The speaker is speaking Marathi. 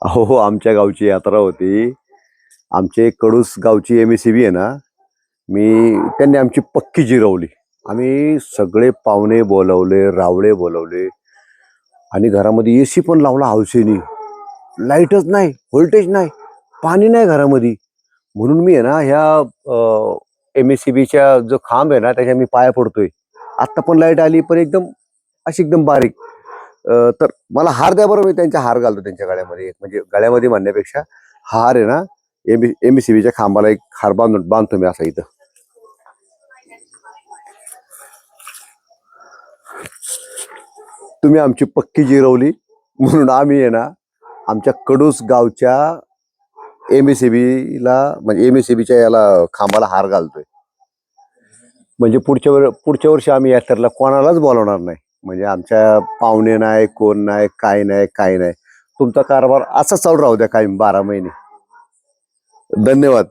हो हो, आमच्या गावची यात्रा होती. आमचे कडूस गावची MSCB आहे ना, त्यांनी आमची पक्की जिरवली. आम्ही सगळे पाहुणे बोलवले, रावळे बोलवले आणि घरामध्ये AC पण लावला हौसेनी. लाईटच नाही, व्होल्टेज नाही, पाणी नाही घरामध्ये. म्हणून मी आहे ना ह्या MSCBच्या जो खांब आहे ना त्याच्या मी पाया पडतोय. आत्ता पण लाईट आली, पण एकदम बारीक. तर मला हार द्या बरं, मी त्यांच्या हार घालतो त्यांच्या गळ्यामध्ये. म्हणजे गळ्यामध्ये म्हणण्यापेक्षा हार आहे ना, MSCBच्या खांबाला एक हार बांधतो मी असा इथं. तुम्ही आमची पक्की जिरवली म्हणून आम्ही आहे ना आमच्या कडूस गावच्या MSCBला म्हणजे MSCBच्या याला खांबाला हार घालतोय. म्हणजे पुढच्या वर्षी आम्ही यात्रेला कोणालाच बोलवणार नाही. म्हणजे आमच्या पाहुणे नाही, कोण नाही, काय नाही. तुमचा कारभार असा चालू राहू द्या काही 12 महिने. धन्यवाद.